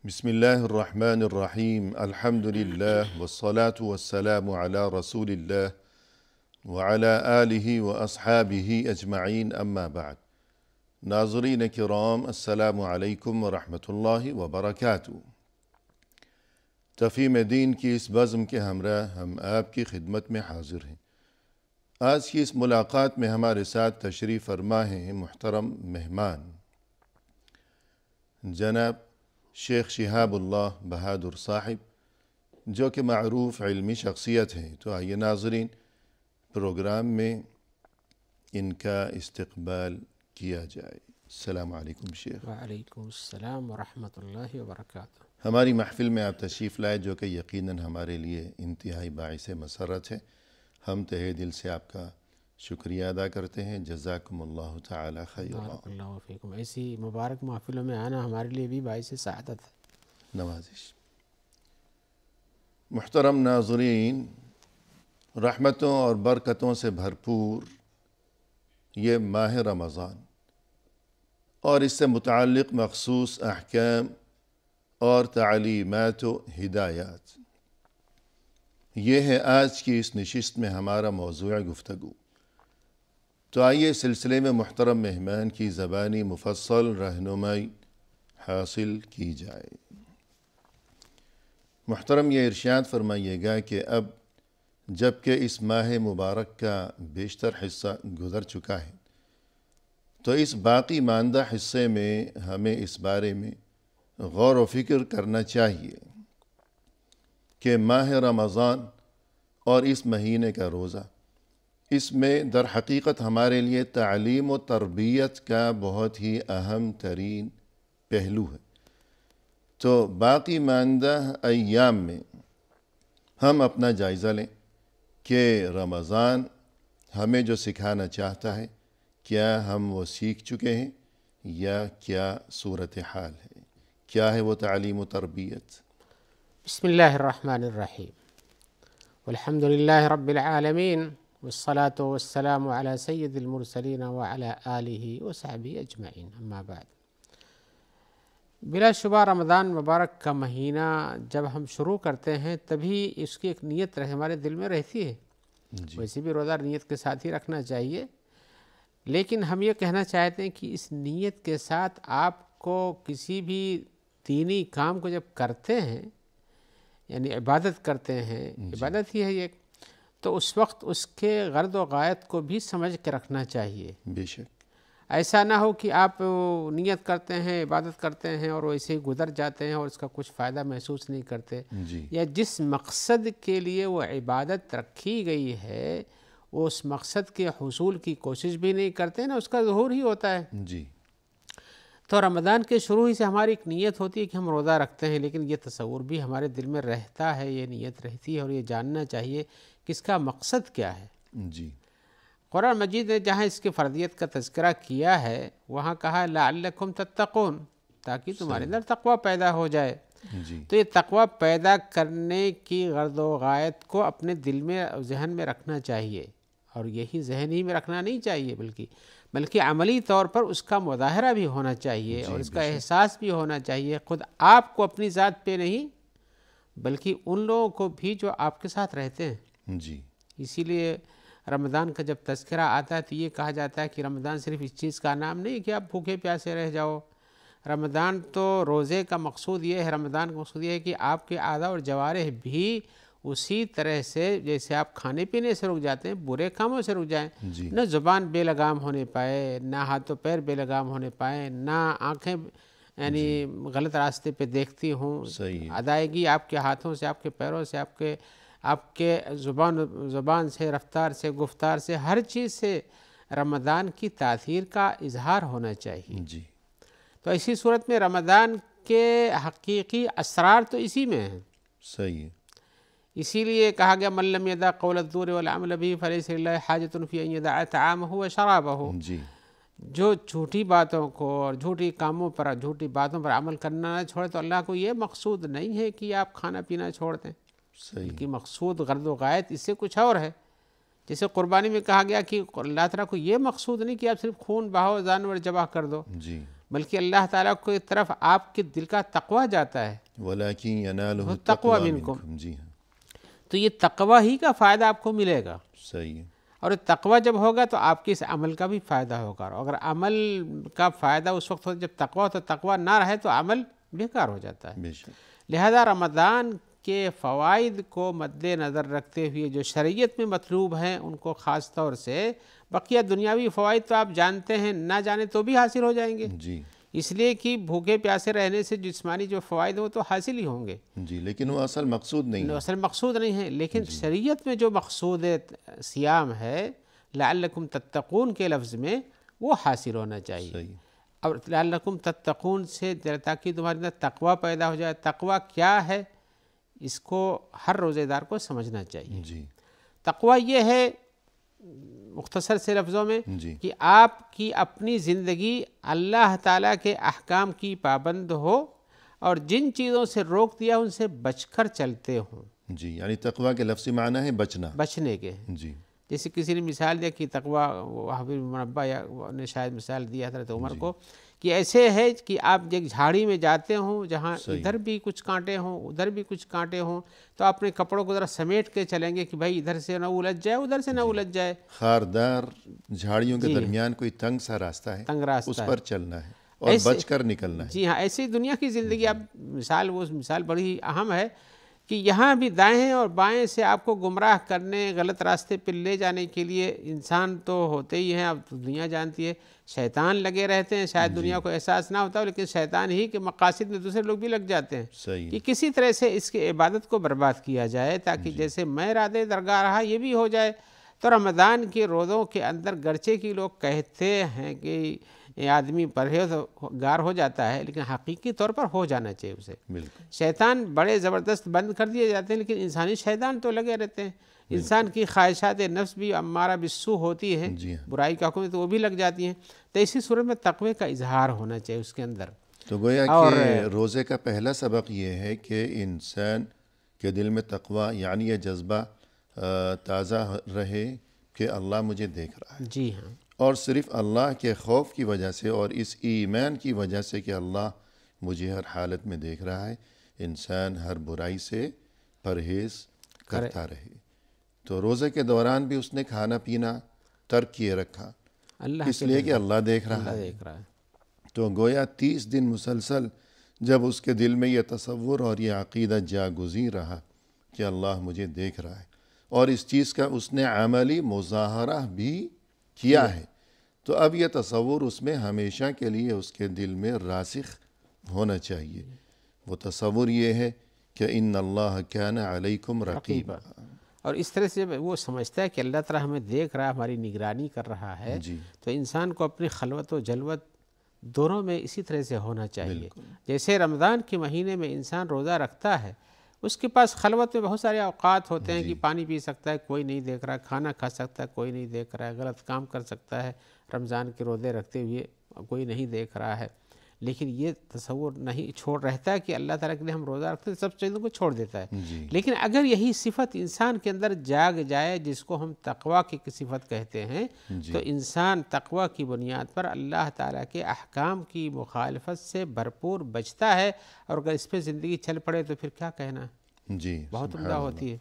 بسم الله الرحمن الرحيم الحمد لله والصلاة والسلام على رسول الله وعلى آله وأصحابه أجمعين أما بعد ناظرین کرام السلام علیکم ورحمۃ اللہ وبرکاتہ۔ تفہیم دین کی اس بزم کے ہمراہ ہم آپ کی خدمت میں حاضر ہیں۔ آج کی اس ملاقات میں ہمارے ساتھ تشریف فرما ہیں محترم مہمان جناب شیخ شہاب اللہ بہادر صاحب، جو کہ معروف علمی شخصیت ہیں۔ تو آئیے ناظرین، پروگرام میں ان کا استقبال کیا جائے۔ السلام علیکم شیخ۔ وعلیکم السلام ورحمۃ اللہ وبرکاتہ۔ ہماری محفل میں آپ تشریف لائے، جو کہ یقیناً ہمارے لیے انتہائی باعث مسرت ہے۔ ہم تہہ دل سے آپ کا شکریہ ادا کرتے ہیں۔ جزاکم اللہ تعالی خیرا۔ بارک اللہ فیکم۔ ایسی مبارک محفلوں میں آنا ہمارے لیے بھی باعث سعادت ہے۔ نوازش۔ محترم ناظرین، رحمتوں اور برکتوں سے بھرپور یہ ماہ رمضان اور اس سے متعلق مخصوص احکام اور تعلیمات و ہدایات، یہ ہے آج کی اس نشست میں ہمارا موضوع گفتگو۔ تو آئیے سلسلے میں محترم مہمان کی زبانی مفصل رہنمائی حاصل کی جائے۔ محترم، یہ ارشاد فرمائیے گا کہ اب جب کہ اس ماہ مبارک کا بیشتر حصہ گزر چکا ہے، تو اس باقی ماندہ حصے میں ہمیں اس بارے میں غور و فکر کرنا چاہیے کہ ماہ رمضان اور اس مہینے کا روزہ، اس میں در حقیقت ہمارے لیے تعلیم و تربیت کا بہت ہی اہم ترین پہلو ہے۔ تو باقی ماندہ ایام میں ہم اپنا جائزہ لیں کہ رمضان ہمیں جو سکھانا چاہتا ہے، کیا ہم وہ سیکھ چکے ہیں یا کیا صورتحال ہے، کیا ہے وہ تعلیم و تربیت۔ بسم اللہ الرحمن الرحیم، والحمد للہ رب العالمین، والصلاة والسلام علی سید المرسلین وعلی آلہ وصحبہ اجمعین، اما بعد۔ بلا شبہ رمضان مبارک کا مہینہ جب ہم شروع کرتے ہیں تبھی اس کی ایک نیت ہمارے دل میں رہتی ہے۔ ویسے بھی روزہ نیت کے ساتھ ہی رکھنا چاہیے، لیکن ہم یہ کہنا چاہتے ہیں کہ اس نیت کے ساتھ آپ کو کسی بھی دینی کام کو جب کرتے ہیں، یعنی عبادت کرتے ہیں، عبادت ہی ہے یہ، تو اس وقت اس کے غرض و غایت کو بھی سمجھ کے رکھنا چاہیے۔ بے شک ایسا نہ ہو کہ آپ نیت کرتے ہیں، عبادت کرتے ہیں اور ویسے ہی گزر جاتے ہیں اور اس کا کچھ فائدہ محسوس نہیں کرتے، یا جس مقصد کے لیے وہ عبادت رکھی گئی ہے اس مقصد کے حصول کی کوشش بھی نہیں کرتے نا، اس کا ظہور ہی ہوتا ہے۔ جی۔ تو رمضان کے شروع ہی سے ہماری ایک نیت ہوتی ہے کہ ہم روزہ رکھتے ہیں، لیکن یہ تصور بھی ہمارے دل میں رہتا ہے، یہ نیت رہتی ہے، اور یہ جاننا چاہیے کہ اس کا مقصد کیا ہے۔ جی۔ قرآن مجید نے جہاں اس کی فرضیت کا تذکرہ کیا ہے وہاں کہا لعلکم تتقون، تاکہ تمہارے اندر تقوی پیدا ہو جائے۔ جی۔ تو یہ تقوی پیدا کرنے کی غرض و غایت کو اپنے دل میں، ذہن میں رکھنا چاہیے، اور یہی ذہن ہی میں رکھنا نہیں چاہیے بلکہ عملی طور پر اس کا مظاہرہ بھی ہونا چاہیے، اور اس کا احساس بھی ہونا چاہیے، خود آپ کو اپنی ذات پہ نہیں بلکہ ان لوگوں کو بھی جو آپ کے ساتھ رہتے ہیں۔ جی۔ اسی لیے رمضان کا جب تذکرہ آتا ہے تو یہ کہا جاتا ہے کہ رمضان صرف اس چیز کا نام نہیں کہ آپ بھوکے پیاسے رہ جاؤ۔ رمضان تو روزے کا مقصود یہ ہے، رمضان کا مقصود یہ ہے کہ آپ کے اعضاء اور جوارح بھی اسی طرح سے جیسے آپ کھانے پینے سے رک جاتے ہیں، برے کاموں سے رک جائیں۔ نہ زبان بے لگام ہونے پائے، نہ ہاتھ و پیر بے لگام ہونے پائیں، نہ آنکھیں یعنی غلط راستے پہ دیکھتی ہوں۔ ادائیگی آپ کے ہاتھوں سے، آپ کے پیروں سے، آپ کے زبان سے، رفتار سے، گفتار سے، ہر چیز سے رمضان کی تاثیر کا اظہار ہونا چاہیے۔ جی۔ تو ایسی صورت میں رمضان کے حقیقی اسرار تو اسی میں ہیں۔ صحیح ہے۔ اسی لیے کہا گیا من لم یدع قول الزور والعمل به فلیس للہ حاجۃ فی ان یدع طعامہ وشرابہ۔ جی۔ جو جھوٹی باتوں کو اور جھوٹی کاموں پر، جھوٹی باتوں پر عمل کرنا نہ چھوڑے، تو اللہ کو یہ مقصود نہیں ہے کہ آپ کھانا پینا چھوڑ دیں، بلکہ مقصود غرض و غایت اس سے کچھ اور ہے۔ جیسے قربانی میں کہا گیا کہ اللہ تعالیٰ کو یہ مقصود نہیں کہ آپ صرف خون بہاؤ، جانور ذبح کر دو، بلکہ اللہ تعالیٰ کی طرف آپ کے دل کا تقوی جاتا ہے. وَلَكِنْ يَنَالُهُ التَّقْوَى التَّقْوَى مِنْكُمْ. مِنْكُمْ. جی ہاں تو یہ تقوی ہی کا فائدہ آپ کو ملے گا، صحیح ہے. اور تقوی جب ہوگا تو آپ کے اس عمل کا بھی فائدہ ہوگا. اور اگر عمل کا فائدہ اس وقت ہوتا جب تقوی تو تقوی نہ رہے تو عمل بیکار ہو جاتا ہے. بے شک. لہذا رمضان کے فوائد کو مد نظر رکھتے ہوئے جو شریعت میں مطلوب ہیں ان کو خاص طور سے، بقیہ دنیاوی فوائد تو آپ جانتے ہیں، نہ جانے تو بھی حاصل ہو جائیں گے، جی اس لیے کہ بھوکے پیاسے رہنے سے جسمانی جو فوائد وہ تو حاصل ہی ہوں گے، جی، لیکن وہ اصل مقصود نہیں ہے. اصل مقصود نہیں ہے. لیکن شریعت میں جو مقصود صیام ہے لعلکم تتقون کے لفظ میں وہ حاصل ہونا چاہیے. صحیح. اور لعلکم تتقون سے تاکہ تمہارے اندر تقوی پیدا ہو جائے. تقوی کیا ہے اس کو ہر روزے دار کو سمجھنا چاہیے. جی تقوی یہ ہے مختصر سے لفظوں میں جی کہ آپ کی اپنی زندگی اللہ تعالیٰ کے احکام کی پابند ہو اور جن چیزوں سے روک دیا ان سے بچ کر چلتے ہوں. جی، یعنی تقویٰ کے لفظی معنی ہے بچنا. بچنے کے. جی جیسے کسی نے مثال دیا کہ تقویٰ حبیب مربع نے شاید مثال دی حضرت عمر کو کہ ایسے ہے کہ آپ ایک جھاڑی میں جاتے ہوں جہاں ادھر بھی کچھ کانٹے ہوں ادھر بھی کچھ کانٹے ہوں تو اپنے کپڑوں کو ذرا سمیٹ کے چلیں گے کہ بھائی ادھر سے نہ الجھ جائے ادھر سے نہ الجھ جائے. خاردار جھاڑیوں کے درمیان کوئی تنگ سا راستہ ہے، تنگ راستہ اس پر چلنا ہے اور بچ کر نکلنا ہے. جی ہاں، ایسی دنیا کی زندگی. اب مثال بڑی اہم ہے کہ یہاں بھی دائیں اور بائیں سے آپ کو گمراہ کرنے غلط راستے پہ لے جانے کے لیے انسان تو ہوتے ہی ہیں. اب دنیا جانتی ہے شیطان لگے رہتے ہیں، شاید دنیا کو احساس نہ ہوتا ہو لیکن شیطان ہی کے مقاصد میں دوسرے لوگ بھی لگ جاتے ہیں صحیح. کہ کسی طرح سے اس کی عبادت کو برباد کیا جائے تاکہ جیسے میں ارادے درگاہ رہا یہ بھی ہو جائے. تو رمضان کے روزوں کے اندر گرچہ کی لوگ کہتے ہیں کہ آدمی پرہیزگار ہو جاتا ہے لیکن حقیقی طور پر ہو جانا چاہیے اسے. بالکل. شیطان بڑے زبردست بند کر دیے جاتے ہیں لیکن انسانی شیطان تو لگے رہتے ہیں. انسان کی خواہشات نفس بھی امارہ بالسوء ہوتی ہیں، جی ہاں. برائی کا حکم تو وہ بھی لگ جاتی ہیں. تو اسی صورت میں تقوی کا اظہار ہونا چاہیے اس کے اندر. تو گویا کہ روزے کا پہلا سبق یہ ہے کہ انسان کے دل میں تقوی یعنی یہ جذبہ تازہ رہے کہ اللہ مجھے دیکھ رہا ہے. جی ہاں. اور صرف اللہ کے خوف کی وجہ سے اور اس ایمان کی وجہ سے کہ اللہ مجھے ہر حالت میں دیکھ رہا ہے انسان ہر برائی سے پرہیز کرتا رہے. تو روزے کے دوران بھی اس نے کھانا پینا ترک کیے رکھا اس لیے کہ اللہ دیکھ رہا ہے. تو گویا 30 دن مسلسل جب اس کے دل میں یہ تصور اور یہ عقیدہ جاگزین رہا کہ اللہ مجھے دیکھ رہا ہے اور اس چیز کا اس نے عملی مظاہرہ بھی کیا ہے تو اب یہ تصور اس میں ہمیشہ کے لیے اس کے دل میں راسخ ہونا چاہیے. وہ تصور یہ ہے کہ ان اللہ کان علیکم رقیبا. اور اس طرح سے وہ سمجھتا ہے کہ اللہ تعالیٰ ہمیں دیکھ رہا ہے، ہماری نگرانی کر رہا ہے. تو انسان کو اپنی خلوت و جلوت دونوں میں اسی طرح سے ہونا چاہیے. جیسے رمضان کے مہینے میں انسان روزہ رکھتا ہے اس کے پاس خلوت میں بہت سارے اوقات ہوتے ہیں کہ پانی پی سکتا ہے کوئی نہیں دیکھ رہا ہے، کھانا کھا سکتا ہے کوئی نہیں دیکھ رہا ہے، غلط کام کر سکتا ہے رمضان کے روزے رکھتے ہوئے کوئی نہیں دیکھ رہا ہے. لیکن یہ تصور نہیں چھوڑ رہتا ہے کہ اللہ تعالیٰ کے لیے ہم روزہ رکھتے ہیں سب چیزوں کو چھوڑ دیتا ہے. لیکن اگر یہی صفت انسان کے اندر جاگ جائے جس کو ہم تقویٰ کی صفت کہتے ہیں تو انسان تقویٰ کی بنیاد پر اللہ تعالیٰ کے احکام کی مخالفت سے بھرپور بچتا ہے. اور اگر اس پہ زندگی چل پڑے تو پھر کیا کہنا، بہت عمدہ ہوتی ہے.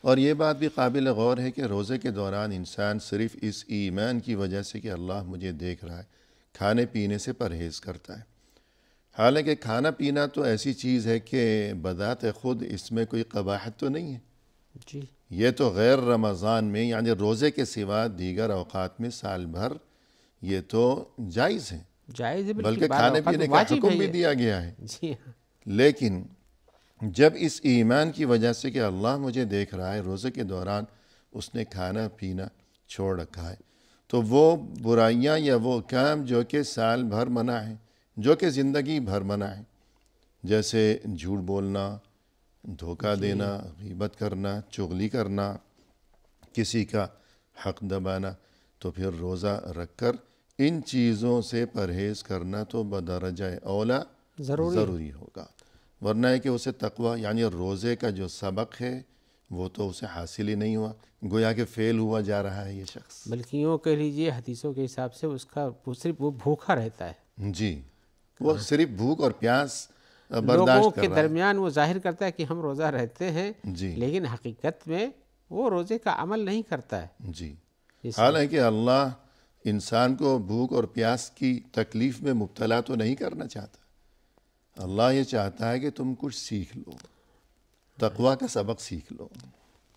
اور یہ بات بھی قابل غور ہے کہ روزے کے دوران انسان صرف اس ایمان کی وجہ سے کہ اللہ مجھے دیکھ رہا ہے کھانے پینے سے پرہیز کرتا ہے. حالانکہ کھانا پینا تو ایسی چیز ہے کہ بذات خود اس میں کوئی قباحت تو نہیں ہے. یہ تو غیر رمضان میں یعنی روزے کے سوا دیگر اوقات میں سال بھر یہ تو جائز ہے، بلکہ کھانے پینے کا حکم بھی دیا گیا ہے. لیکن جب اس ایمان کی وجہ سے کہ اللہ مجھے دیکھ رہا ہے روزے کے دوران اس نے کھانا پینا چھوڑ رکھا ہے تو وہ برائیاں یا وہ کام جو کہ سال بھر منع ہیں، جو کہ زندگی بھر منع ہیں، جیسے جھوٹ بولنا، دھوکہ دینا، غیبت کرنا، چغلی کرنا، کسی کا حق دبانا، تو پھر روزہ رکھ کر ان چیزوں سے پرہیز کرنا تو بدرجہ اولا ضروری ہوگا. ورنہ ہے کہ اسے تقوی یعنی روزے کا جو سبق ہے وہ تو اسے حاصل ہی نہیں ہوا، گویا کہ فیل ہوا جا رہا ہے یہ شخص. بلکہ یوں کہہ لیجیے حدیثوں کے حساب سے اس کا وہ بھوکا رہتا ہے. جی وہ صرف بھوک اور پیاس لوگوں برداشت کے کر رہا ہے. درمیان وہ ظاہر کرتا ہے کہ ہم روزہ رہتے ہیں، جی لیکن حقیقت میں وہ روزے کا عمل نہیں کرتا ہے. جی. اس حالانکہ اللہ انسان کو بھوک اور پیاس کی تکلیف میں مبتلا تو نہیں کرنا چاہتا. اللہ یہ چاہتا ہے کہ تم کچھ سیکھ لو، تقوی کا سبق سیکھ لو.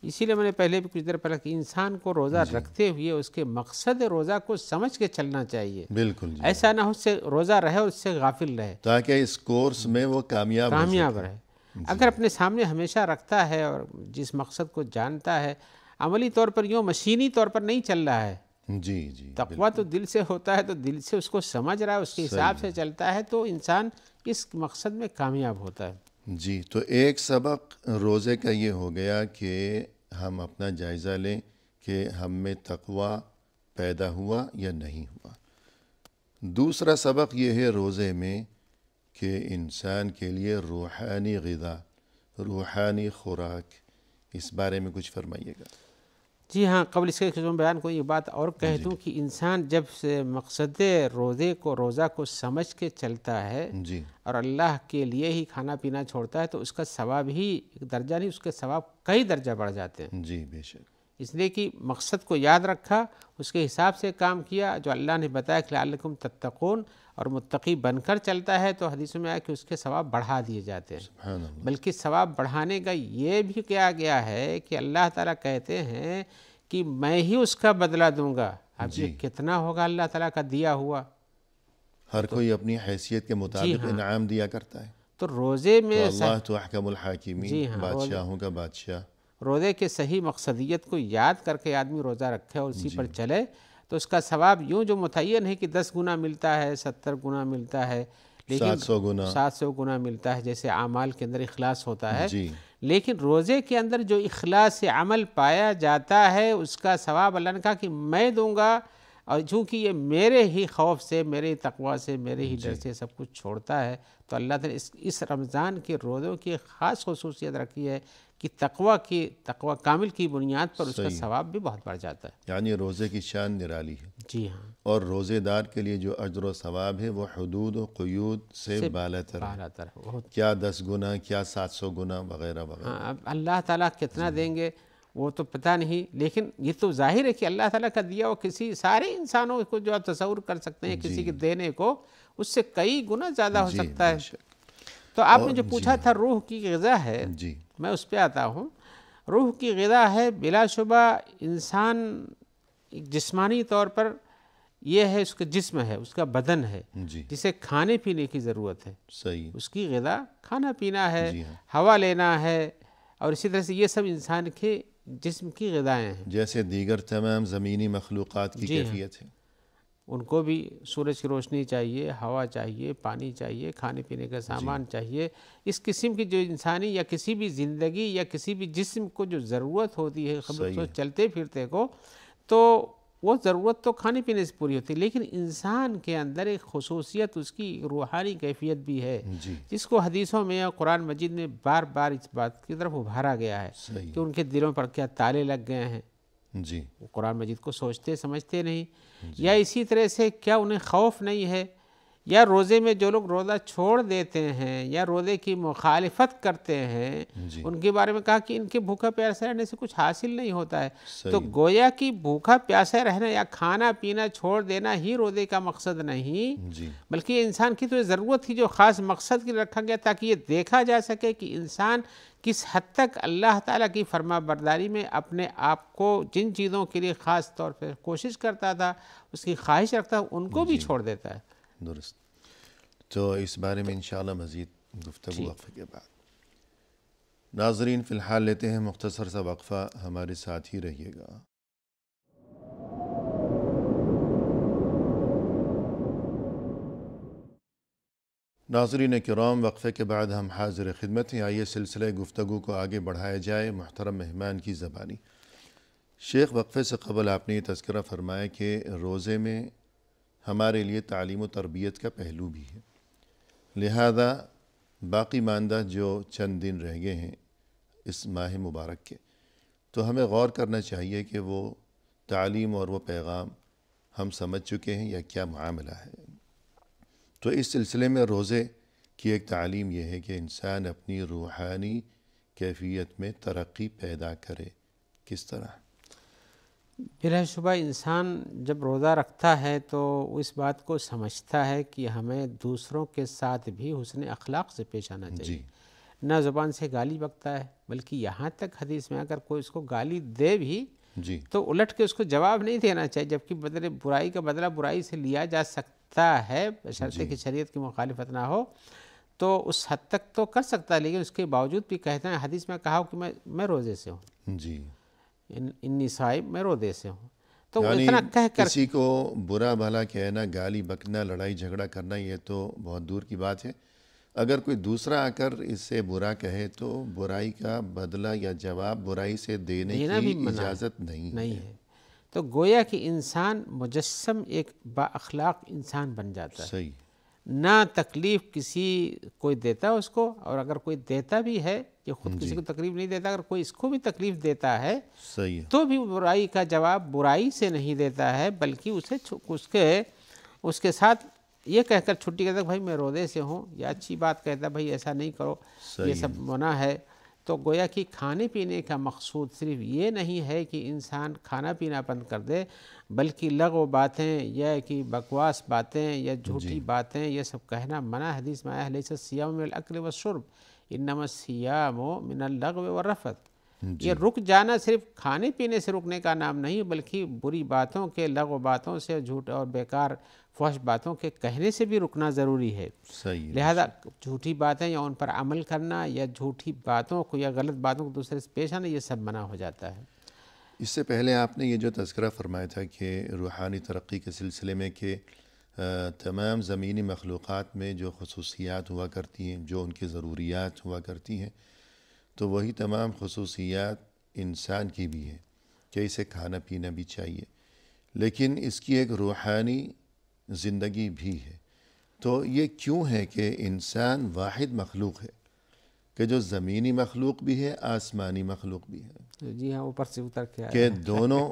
اسی لیے میں نے پہلے بھی کچھ دیر پہلے کہ انسان کو روزہ رکھتے ہوئے اس کے مقصد روزہ کو سمجھ کے چلنا چاہیے. بالکل جی. ایسا نہ ہو اس سے روزہ رہے اور اس سے غافل رہے، تاکہ اس کورس میں وہ کامیاب ہو کامیاب سکے. رہے. اگر اپنے سامنے ہمیشہ رکھتا ہے اور جس مقصد کو جانتا ہے، عملی طور پر یوں مشینی طور پر نہیں چل رہا ہے. جی جی. تقویٰ تو دل سے ہوتا ہے، تو دل سے اس کو سمجھ رہا ہے، اس کے حساب سے چلتا ہے، تو انسان اس مقصد میں کامیاب ہوتا ہے. جی. تو ایک سبق روزے کا یہ ہو گیا کہ ہم اپنا جائزہ لیں کہ ہم میں تقوی پیدا ہوا یا نہیں ہوا. دوسرا سبق یہ ہے روزے میں کہ انسان کے لیے روحانی غذا، روحانی خوراک، اس بارے میں کچھ فرمائیے گا. جی ہاں، قبل اس کے بیان کو یہ بات اور کہہ دوں کہ انسان جب سے مقصد روزہ کو سمجھ کے چلتا ہے جی اور اللہ کے لیے ہی کھانا پینا چھوڑتا ہے، تو اس کا ثواب ہی ایک درجہ نہیں، اس کے ثواب کئی درجہ بڑھ جاتے ہیں. جی بے شک. اس لیے کہ مقصد کو یاد رکھا، اس کے حساب سے کام کیا جو اللہ نے بتایا کہ لعلکم تتقون، اور متقی بن کر چلتا ہے تو حدیث میں آیا کہ اس کے ثواب بڑھا دیے جاتے ہیں. سبحان اللہ. بلکہ ثواب بڑھانے کا یہ بھی کیا گیا ہے کہ اللہ تعالیٰ کہتے ہیں کہ میں ہی اس کا بدلہ دوں گا. اب یہ کتنا ہوگا اللہ تعالیٰ کا دیا ہوا؟ ہر کوئی اپنی حیثیت کے مطابق انعام دیا کرتا ہے. تو روزے میں تو اللہ تو احکم الحاکمین، بادشاہوں کا بادشاہ. روزے کے صحیح مقصدیت کو یاد کر کے آدمی روزہ رکھے اور اسی پر چلے تو اس کا ثواب یوں جو متعین ہے کہ 10 گنا ملتا ہے، 70 گنا ملتا ہے، لیکن 700 گنا ملتا ہے، جیسے اعمال کے اندر اخلاص ہوتا ہے. جی. لیکن روزے کے اندر جو اخلاص سے عمل پایا جاتا ہے اس کا ثواب اللہ نے کہا کہ میں دوں گا، اور چونکہ یہ میرے ہی خوف سے، میرے تقوی سے، میرے ہی ڈر سے سب کچھ چھوڑتا ہے. تو اللہ تعالیٰ اس رمضان کے روزوں کی ایک خاص خصوصیت رکھی ہے کہ تقوی کامل کی بنیاد پر اس کا ثواب بھی بہت بڑھ جاتا ہے. یعنی روزے کی شان نرالی ہے. جی ہاں. اور روزے دار کے لیے جو اجر و ثواب ہے وہ حدود و قیود سے بالاتر ہے. کیا 10 گنا، کیا 700 گنا، وغیرہ وغیرہ. اب اللہ تعالیٰ کتنا دیں گے وہ تو پتہ نہیں، لیکن یہ تو ظاہر ہے کہ اللہ تعالیٰ کا دیا وہ کسی سارے انسانوں کو جو آپ تصور کر سکتے ہیں کسی کے دینے کو، اس سے کئی گنا زیادہ ہو سکتا ہے. تو آپ نے جو پوچھا تھا روح کی غذا ہے، میں اس پہ آتا ہوں. روح کی غذا ہے بلا شبہ انسان جسمانی طور پر یہ ہے، اس کا جسم ہے، اس کا بدن ہے جسے کھانے پینے کی ضرورت ہے. صحیح. اس کی غذا کھانا پینا ہے، ہوا لینا ہے، اور اسی طرح سے یہ سب انسان کے جسم کی غذائیں ہیں. جیسے دیگر تمام زمینی مخلوقات کی کیفیت ہے. ان کو بھی سورج کی روشنی چاہیے، ہوا چاہیے، پانی چاہیے، کھانے پینے کا سامان چاہیے. اس قسم کی جو انسانی یا کسی بھی زندگی یا کسی بھی جسم کو جو ضرورت ہوتی ہے چلتے پھرتے کو، تو وہ ضرورت تو کھانے پینے سے پوری ہوتی ہے. لیکن انسان کے اندر ایک خصوصیت اس کی روحانی کیفیت بھی ہے جس کو حدیثوں میں یا قرآن مجید میں بار بار اس بات کی طرف ابھارا گیا ہے کہ ان کے دلوں پر کیا تالے لگ گئے ہیں. وہ قرآن مجید کو سوچتے سمجھتے نہیں، یا اسی طرح سے کیا انہیں خوف نہیں ہے، یا روزے میں جو لوگ روزہ چھوڑ دیتے ہیں یا روزے کی مخالفت کرتے ہیں ان کے بارے میں کہا کہ ان کے بھوکا پیاسے رہنے سے کچھ حاصل نہیں ہوتا ہے. تو گویا کہ بھوکا پیاسے رہنا یا کھانا پینا چھوڑ دینا ہی روزے کا مقصد نہیں، بلکہ یہ انسان کی تو ضرورت تھی جو خاص مقصد کے لیے رکھا گیا تاکہ یہ دیکھا جا سکے کہ انسان کس حد تک اللہ تعالیٰ کی فرما برداری میں اپنے آپ کو جن چیزوں کے لیے خاص طور پہ کوشش کرتا تھا، اس کی خواہش رکھتا ان کو بھی چھوڑ دیتا ہے. درست. تو اس بارے میں انشاءاللہ مزید گفتگو وقفے کے بعد. ناظرین فی الحال لیتے ہیں مختصر سا وقفہ، ہمارے ساتھ ہی رہیے گا. ناظرین کرام، وقفے کے بعد ہم حاضر خدمت ہیں. آئیے سلسلہ گفتگو کو آگے بڑھایا جائے محترم مہمان کی زبانی. شیخ، وقفے سے قبل آپ نے یہ تذکرہ فرمایا کہ روزے میں ہمارے لیے تعلیم و تربیت کا پہلو بھی ہے، لہذا باقی ماندہ جو چند دن رہ گئے ہیں اس ماہ مبارک کے، تو ہمیں غور کرنا چاہیے کہ وہ تعلیم اور وہ پیغام ہم سمجھ چکے ہیں یا کیا معاملہ ہے. تو تو اس سلسلے میں روزے کی ایک تعلیم یہ ہے کہ انسان اپنی روحانی کیفیت میں ترقی پیدا کرے. کس طرح؟ بلا شبہ انسان جب روزہ رکھتا ہے تو اس بات کو سمجھتا ہے کہ ہمیں دوسروں کے ساتھ بھی حسن اخلاق سے پیش آنا چاہیے. جی نہ زبان سے گالی بکتا ہے، بلکہ یہاں تک حدیث میں اگر کوئی اس کو گالی دے بھی جی تو الٹ کے اس کو جواب نہیں دینا چاہیے، جبکہ بدلے برائی کا بدلہ برائی سے لیا جا سکتا ہے بشرطے کہ شریعت کی مخالفت نہ ہو. تو اس حد تک تو کر سکتا ہے، لیکن اس کے باوجود بھی کہتے ہیں حدیث میں کہا کہ میں روزے سے ہوں، جی انی صائم، میں روزے سے ہوں. تو وہ یعنی اتنا کہہ کر کسی کو برا بھلا کہنا، گالی بکنا، لڑائی جھگڑا کرنا، یہ تو بہت دور کی بات ہے. اگر کوئی دوسرا آ کر اس سے برا کہے تو برائی کا بدلہ یا جواب برائی سے دینے دینا بھی کی منع اجازت نہیں ہے. تو گویا کہ انسان مجسم ایک با اخلاق انسان بن جاتا ہے. صحیح. نہ تکلیف کسی کوئی دیتا اس کو، اور اگر کوئی دیتا بھی ہے، یہ خود کسی کو تکلیف نہیں دیتا، اگر کوئی اس کو بھی تکلیف دیتا ہے صحیح ہے. تو بھی برائی کا جواب برائی سے نہیں دیتا ہے، بلکہ اس کے ساتھ یہ کہہ کر چھٹی کہتا ہے بھائی میں روزے سے ہوں، یا اچھی بات کہتا ہے بھائی ایسا نہیں کرو، یہ سب منع ہے. تو گویا کہ کھانے پینے کا مقصود صرف یہ نہیں ہے کہ انسان کھانا پینا بند کر دے، بلکہ لغو باتیں یا کہ بکواس باتیں یا جھوٹی باتیں یہ سب کہنا منع. حدیث میں آیا لیس الصیام من الاکل والشرب انما الصیام من اللغو والرفث. یہ رک جانا صرف کھانے پینے سے رکنے کا نام نہیں، بلکہ بری باتوں کے، لغو باتوں سے، جھوٹ اور بیکار فحش باتوں کے کہنے سے بھی رکنا ضروری ہے. صحیح. لہذا جھوٹی باتیں یا ان پر عمل کرنا یا جھوٹی باتوں کو یا غلط باتوں کو دوسرے سے پیش آنا، یہ سب منع ہو جاتا ہے. اس سے پہلے آپ نے یہ جو تذکرہ فرمایا تھا کہ روحانی ترقی کے سلسلے میں کہ تمام زمینی مخلوقات میں جو خصوصیات ہوا کرتی ہیں، جو ان کی ضروریات ہوا کرتی ہیں، تو وہی تمام خصوصیات انسان کی بھی ہیں کہ اسے کھانا پینا بھی چاہیے، لیکن اس کی ایک روحانی زندگی بھی ہے. تو یہ کیوں ہے کہ انسان واحد مخلوق ہے کہ جو زمینی مخلوق بھی ہے، آسمانی مخلوق بھی ہے؟ جی ہاں، اوپر سے اتر کے کہ دونوں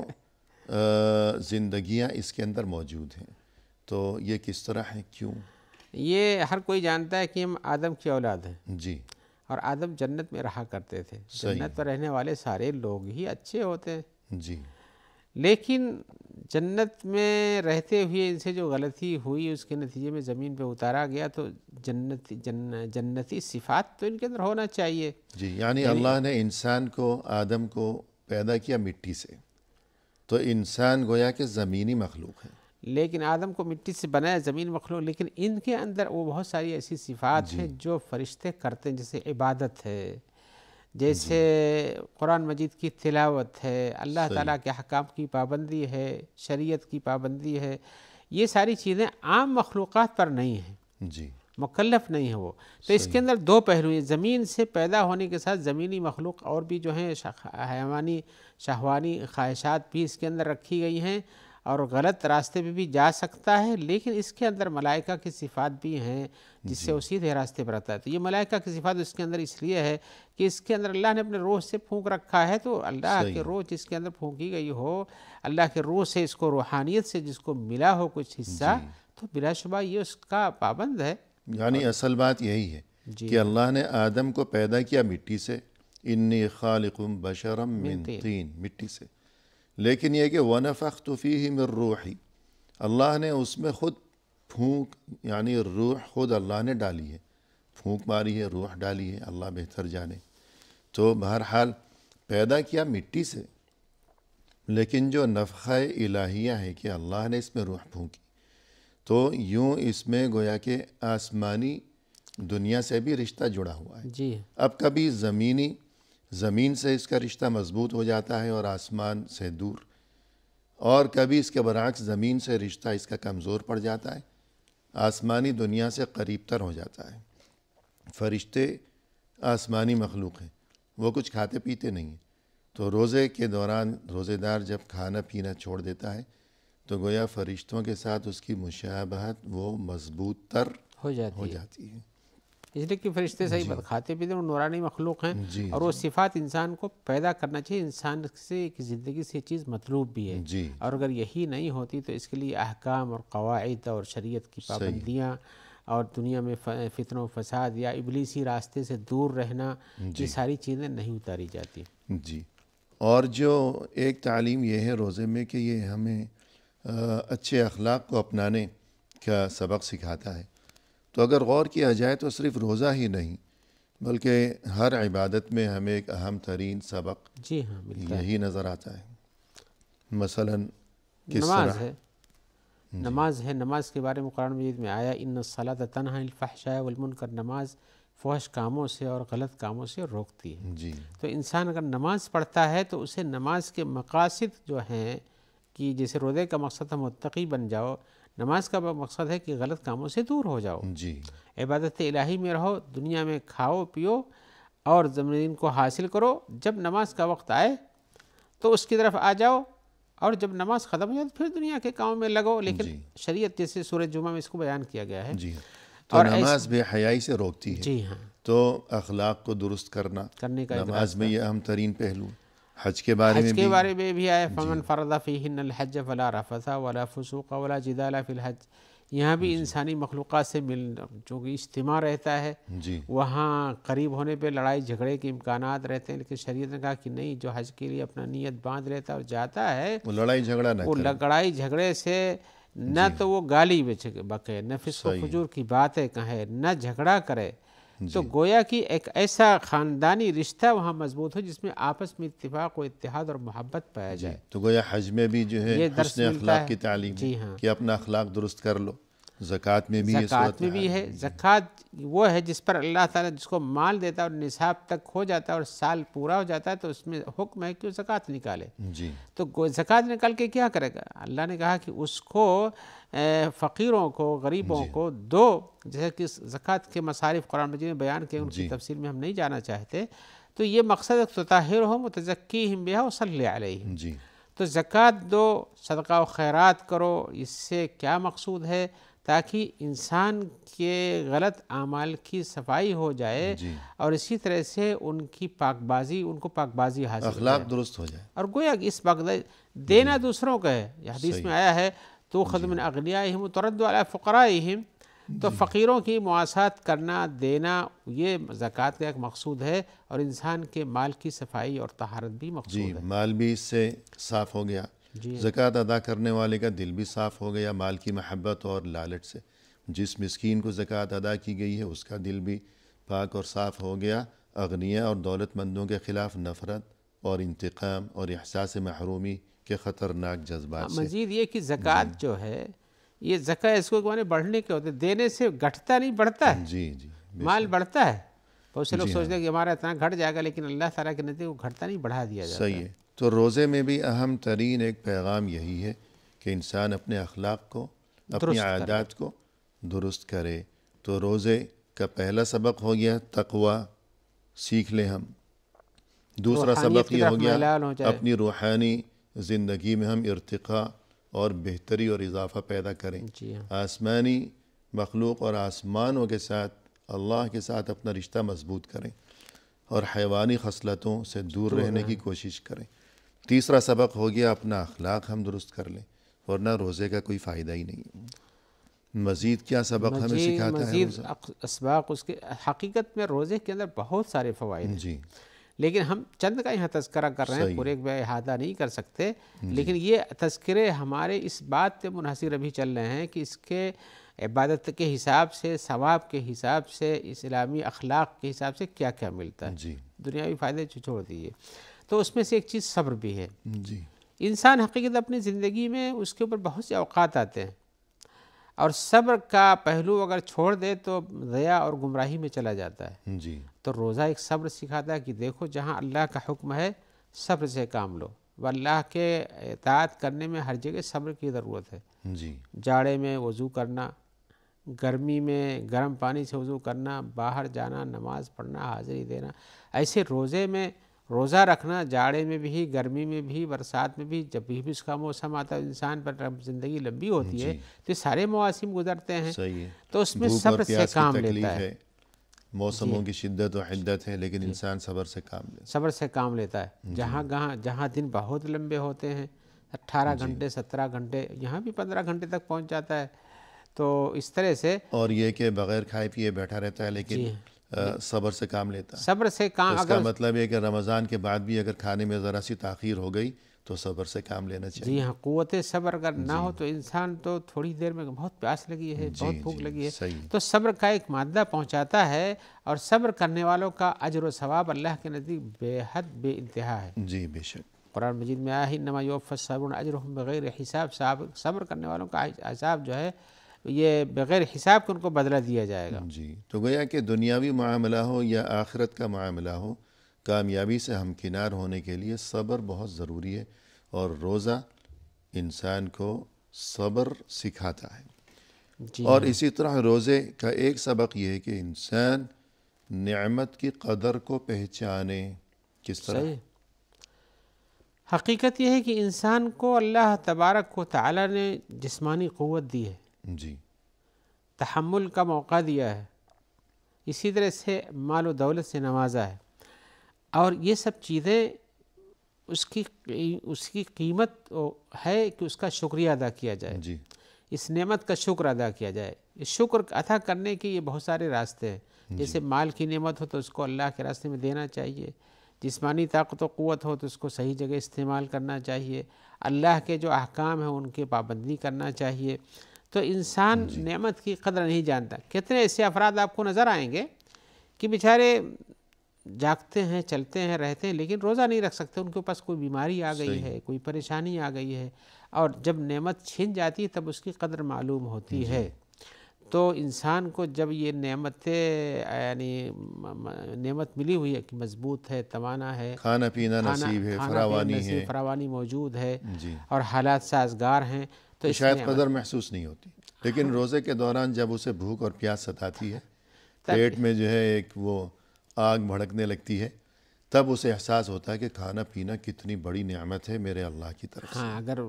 زندگیاں اس کے اندر موجود ہیں. تو یہ کس طرح ہے، کیوں؟ یہ ہر کوئی جانتا ہے کہ ہم آدم کی اولاد ہیں. جی. اور آدم جنت میں رہا کرتے تھے. جنت پر رہنے والے سارے لوگ ہی اچھے ہوتے ہیں. جی. لیکن جنت میں رہتے ہوئے ان سے جو غلطی ہوئی، اس کے نتیجے میں زمین پہ اتارا گیا. تو جنتی صفات تو ان کے اندر ہونا چاہیے. جی. یعنی اللہ نے انسان کو، آدم کو پیدا کیا مٹی سے، تو انسان گویا کہ زمینی مخلوق ہے. لیکن آدم کو مٹی سے بنایا، زمین مخلوق، لیکن ان کے اندر وہ بہت ساری ایسی صفات ہیں جو فرشتے کرتے ہیں، جیسے عبادت ہے، جیسے قرآن مجید کی تلاوت ہے، اللہ تعالیٰ کے احکام کی پابندی ہے، شریعت کی پابندی ہے. یہ ساری چیزیں عام مخلوقات پر نہیں ہیں. جی. مکلف نہیں ہے وہ. تو اس کے اندر دو پہلو ہیں. زمین سے پیدا ہونے کے ساتھ زمینی مخلوق اور بھی جو ہیں حیوانی شہوانی خواہشات بھی اس کے اندر رکھی گئی ہیں، اور غلط راستے پہ بھی جا سکتا ہے، لیکن اس کے اندر ملائکہ کی صفات بھی ہیں جس سے وہ سیدھے راستے پر آتا ہے. تو یہ ملائکہ کی صفات اس کے اندر اس لیے ہے کہ اس کے اندر اللہ نے اپنے روح سے پھونک رکھا ہے. تو اللہ کے روح جس کے اندر پھونکی گئی ہو، اللہ کے روح سے اس کو روحانیت سے جس کو ملا ہو کچھ حصہ، تو بلا شبہ یہ اس کا پابند ہے. یعنی اصل بات یہی ہے کہ اللہ نے آدم کو پیدا کیا مٹی سے، انی خالق بشرا من طین، مٹی سے. لیکن یہ کہ وَنَفَخْتُ فِيهِ مِن رُوحِ، اللہ نے اس میں خود پھونک، یعنی روح خود اللہ نے ڈالی ہے، پھونک ماری ہے، روح ڈالی ہے، اللہ بہتر جانے. تو بہرحال پیدا کیا مٹی سے، لیکن جو نفخہ الہیہ ہے کہ اللہ نے اس میں روح پھونکی، تو یوں اس میں گویا کہ آسمانی دنیا سے بھی رشتہ جڑا ہوا ہے. جی. اب کبھی زمین سے اس کا رشتہ مضبوط ہو جاتا ہے اور آسمان سے دور، اور کبھی اس کے برعکس زمین سے رشتہ اس کا کمزور پڑ جاتا ہے، آسمانی دنیا سے قریب تر ہو جاتا ہے. فرشتے آسمانی مخلوق ہیں، وہ کچھ کھاتے پیتے نہیں ہیں. تو روزے کے دوران روزے دار جب کھانا پینا چھوڑ دیتا ہے تو گویا فرشتوں کے ساتھ اس کی مشابہت وہ مضبوط تر ہو جاتی ہے. اس لیے کہ فرشتے صحیح بات کھاتے پیتے ہیں، نورانی مخلوق ہیں، اور وہ صفات انسان کو پیدا کرنا چاہیے. انسان سے کی زندگی سے یہ چیز مطلوب بھی ہے، اور اگر یہی نہیں ہوتی تو اس کے لیے احکام اور قواعد اور شریعت کی پابندیاں اور دنیا میں فتنہ و فساد یا ابلیسی راستے سے دور رہنا، یہ ساری چیزیں نہیں اتاری جاتی۔ جی، اور جو ایک تعلیم یہ ہے روزے میں کہ یہ ہمیں اچھے اخلاق کو اپنانے کا سبق سکھاتا ہے۔ تو اگر غور کیا جائے تو صرف روزہ ہی نہیں بلکہ ہر عبادت میں ہمیں ایک اہم ترین سبق جی ہاں، ملتا ہے۔ یہی نظر آتا ہے۔ مثلاً کس نماز طرح؟ ہے، نماز ہے، نماز کے بارے میں قرآن مجید میں آیا ان الصلاۃ تنہی عن الفحشاء والمنکر، نماز فحش کاموں سے اور غلط کاموں سے روکتی ہے۔ جی تو انسان اگر نماز پڑھتا ہے تو اسے نماز کے مقاصد جو ہیں کہ جیسے روزے کا مقصد ہے متقی بن جاؤ، نماز کا مقصد ہے کہ غلط کاموں سے دور ہو جاؤ، جی عبادت الہی میں رہو، دنیا میں کھاؤ پیو اور زمین کو حاصل کرو، جب نماز کا وقت آئے تو اس کی طرف آ جاؤ، اور جب نماز ختم ہو جائے تو پھر دنیا کے کاموں میں لگو۔ لیکن شریعت جیسے سورہ جمعہ میں اس کو بیان کیا گیا ہے۔ جی، تو نماز بے حیائی سے روکتی ہے۔ جی ہاں، تو اخلاق کو درست کرنے کا نماز میں یہ اہم ترین پہلو۔ حج کے بارے میں حج بھی کے بارے میں بھی آیا فمن فرض فیہن الحج فلا رفث ولا فسوق ولا جدال فی الحج۔ یہاں بھی انسانی مخلوقات سے جو کہ اجتماع رہتا ہے، جی وہاں قریب ہونے پہ لڑائی جھگڑے کے امکانات رہتے ہیں، لیکن شریعت نے کہا کہ نہیں، جو حج کے لیے اپنا نیت باندھ لیتا ہے اور جاتا ہے، وہ لڑائی جھگڑا نہ وہ کرے۔ لڑائی جھگڑے سے نہ تو وہ گالی بکے، نہ فسق و فجور کی باتیں کہے، نہ جھگڑا کرے، تو گویا کہ ایک ایسا خاندانی رشتہ وہاں مضبوط ہو جس میں آپس میں اتفاق و اتحاد اور محبت پایا جائے۔ تو گویا حج میں بھی جو ہے یہ درس حسن ملتا اخلاق ہے۔ کی تعلیم جی ہاں، کہ اپنا اخلاق درست کر لو۔ زکوٰۃ میں بھی یہ زکوٰۃ میں بھی ہے۔ زکوٰۃ وہ ہے جس پر اللہ تعالیٰ جس کو مال دیتا ہے اور نصاب تک ہو جاتا ہے اور سال پورا ہو جاتا ہے تو اس میں حکم ہے کہ وہ زکوٰۃ نکالے۔ جی تو زکوٰۃ نکال کے کیا کرے گا؟ اللہ نے کہا کہ اس کو فقیروں کو، غریبوں کو دو، جیسے کہ زکوٰۃ کے مصارف قرآن مجید میں بیان کیے، ان کی تفصیل میں ہم نہیں جانا چاہتے۔ تو یہ مقصد تطہرہم وتزکیہم بہا وصلی علیہم۔ جی تو زکوٰۃ دو، صدقہ و خیرات کرو۔ اس سے کیا مقصود ہے؟ تاکہ انسان کے غلط اعمال کی صفائی ہو جائے اور اسی طرح سے ان کی پاک بازی، ان کو پاک بازی حاصل ہو جائے، اخلاق درست ہو جائے۔ اور گویا کہ اس دینا دوسروں کا ہے۔ یہ حدیث میں آیا ہے تؤخذ من اغنیائہم وترد علی فقرائہم، تو فقیروں کی مواسات کرنا، دینا، یہ زکوٰۃ کا ایک مقصود ہے، اور انسان کے مال کی صفائی اور طہارت بھی مقصود ہے۔ مال بھی اس سے صاف ہو گیا، زکوٰۃ ادا کرنے والے کا دل بھی صاف ہو گیا مال کی محبت اور لالچ سے۔ جس مسکین کو زکوٰۃ ادا کی گئی ہے اس کا دل بھی پاک اور صاف ہو گیا۔ اغنیاء اور دولت مندوں کے خلاف نفرت اور انتقام اور احساس محرومی کے خطرناک جذبات سے۔ مزید یہ کہ زکوٰۃ جو ہے، یہ زکوٰۃ اس کو مانے بڑھنے کے ہوتے، دینے سے گھٹتا نہیں، بڑھتا ہے۔ جی جی مال بڑھتا ہے، بہت سے لوگ سوچتے ہیں کہ ہمارا اتنا گھٹ جائے گا، لیکن اللہ تعالیٰ کے نزدیک وہ گھٹتا نہیں، بڑھا دیا جاتا ہے۔ صحیح ہے۔ تو روزے میں بھی اہم ترین ایک پیغام یہی ہے کہ انسان اپنے اخلاق کو، اپنی عادات کو درست کرے۔ تو روزے کا پہلا سبق ہو گیا تقوی، سیکھ لیں ہم۔ دوسرا سبق یہ ہو گیا اپنی روحانی زندگی میں ہم ارتقاء اور بہتری اور اضافہ پیدا کریں۔ آسمانی مخلوق اور آسمانوں کے ساتھ، اللہ کے ساتھ اپنا رشتہ مضبوط کریں اور حیوانی خصلتوں سے دور رہنے کی کوشش کریں۔ تیسرا سبق ہو گیا اپنا اخلاق ہم درست کر لیں، ورنہ روزے کا کوئی فائدہ ہی نہیں۔ مزید کیا سبق ہمیں سکھاتا ہے مزید اسباق اس کے؟ حقیقت میں روزے کے اندر بہت سارے فوائد ہیں، جی، لیکن ہم چند کا یہاں تذکرہ کر رہے ہیں، پورے ایک بے احاطہ نہیں کر سکتے، لیکن یہ تذکرے ہمارے اس بات پہ منحصر ابھی چل رہے ہیں کہ اس کے عبادت کے حساب سے، ثواب کے حساب سے، اسلامی اخلاق کے حساب سے کیا کیا ملتا ہے۔ جی دنیاوی فائدے چھوڑ دیجیے، تو اس میں سے ایک چیز صبر بھی ہے۔ جی انسان حقیقت اپنی زندگی میں اس کے اوپر بہت سے اوقات آتے ہیں، اور صبر کا پہلو اگر چھوڑ دے تو ضیاع اور گمراہی میں چلا جاتا ہے۔ جی تو روزہ ایک صبر سکھاتا ہے کہ دیکھو جہاں اللہ کا حکم ہے صبر سے کام لو، و اللہ کے اطاعت کرنے میں ہر جگہ صبر کی ضرورت ہے۔ جی جاڑے میں وضو کرنا، گرمی میں گرم پانی سے وضو کرنا، باہر جانا، نماز پڑھنا، حاضری دینا، ایسے روزے میں روزہ رکھنا، جاڑے میں بھی، گرمی میں بھی، برسات میں بھی، جب بھی اس کا موسم آتا ہے انسان پر زندگی لمبی ہوتی ہے تو یہ سارے مواسم گزرتے ہیں، صحیح ہے۔ تو اس میں صبر سے کام لیتا ہے، موسموں کی شدت و حدت ہے، لیکن انسان صبر سے کام لیتا ہے۔ صبر سے کام لیتا ہے۔ جہاں دن بہت لمبے ہوتے ہیں، 18 گھنٹے 17 گھنٹے، یہاں بھی 15 گھنٹے تک پہنچ جاتا ہے، تو اس طرح سے اور یہ کہ بغیر کھائے پیے بیٹھا رہتا ہے لیکن صبر سے کام لیتا ہے. صبر سے کام، اس کا مطلب ہے کہ رمضان کے بعد بھی اگر کھانے میں ذرا سی تاخیر ہو گئی تو صبر سے کام لینا چاہیے. جی ہاں، قوت صبر اگر نہ ہو تو انسان تو تھوڑی دیر میں بہت پیاس لگی ہے، بہت بھوک لگی ہے، صحیح. تو صبر کا ایک مادہ پہنچاتا ہے، اور صبر کرنے والوں کا اجر و ثواب اللہ کے نزدیک بے حد بے انتہا ہے. جی بے شک. قرآن مجید میں آیا ہے انما یوفی الصابرون اجرہم بغیر حساب. صبر کرنے والوں کا حساب جو ہے یہ بغیر حساب کے ان کو بدلہ دیا جائے گا. جی تو گویا کہ دنیاوی معاملہ ہو یا آخرت کا معاملہ ہو، کامیابی سے ہمکنار ہونے کے لیے صبر بہت ضروری ہے، اور روزہ انسان کو صبر سکھاتا ہے. جی اور اسی طرح روزے کا ایک سبق یہ ہے کہ انسان نعمت کی قدر کو پہچانے. کس طرح؟ صحیح. حقیقت یہ ہے کہ انسان کو اللہ تبارک و تعالی نے جسمانی قوت دی ہے، جی تحمل کا موقع دیا ہے، اسی طرح سے مال و دولت سے نوازا ہے، اور یہ سب چیزیں اس کی قیمت ہے کہ اس کا شکریہ ادا کیا جائے، جی اس نعمت کا شکر ادا کیا جائے. اس شکر ادا کرنے کے یہ بہت سارے راستے ہیں. جیسے مال کی نعمت ہو تو اس کو اللہ کے راستے میں دینا چاہیے، جسمانی طاقت و قوت ہو تو اس کو صحیح جگہ استعمال کرنا چاہیے، اللہ کے جو احکام ہیں ان کی پابندی کرنا چاہیے. تو انسان نعمت کی قدر نہیں جانتا. کتنے ایسے افراد آپ کو نظر آئیں گے کہ بیچارے جاگتے ہیں، چلتے ہیں، رہتے ہیں، لیکن روزہ نہیں رکھ سکتے. ان کے پاس کوئی بیماری آ گئی ہے، کوئی پریشانی آ گئی ہے، اور جب نعمت چھن جاتی ہے تب اس کی قدر معلوم ہوتی ہے. تو انسان کو جب یہ یعنی نعمت ملی ہوئی ہے کہ مضبوط ہے، توانا ہے، کھانا پینا نصیب ہے، فراوانی ہے، فراوانی موجود ہے، جی اور حالات سازگار ہیں، تو شاید قدر محسوس نہیں ہوتی. لیکن روزے کے دوران جب اسے بھوک اور پیاس ستاتی ہے، پیٹ میں جو ہے ایک وہ آگ بھڑکنے لگتی ہے، تب اسے احساس ہوتا ہے کہ کھانا پینا کتنی بڑی نعمت ہے میرے اللہ کی طرف سے. ہاں، اگر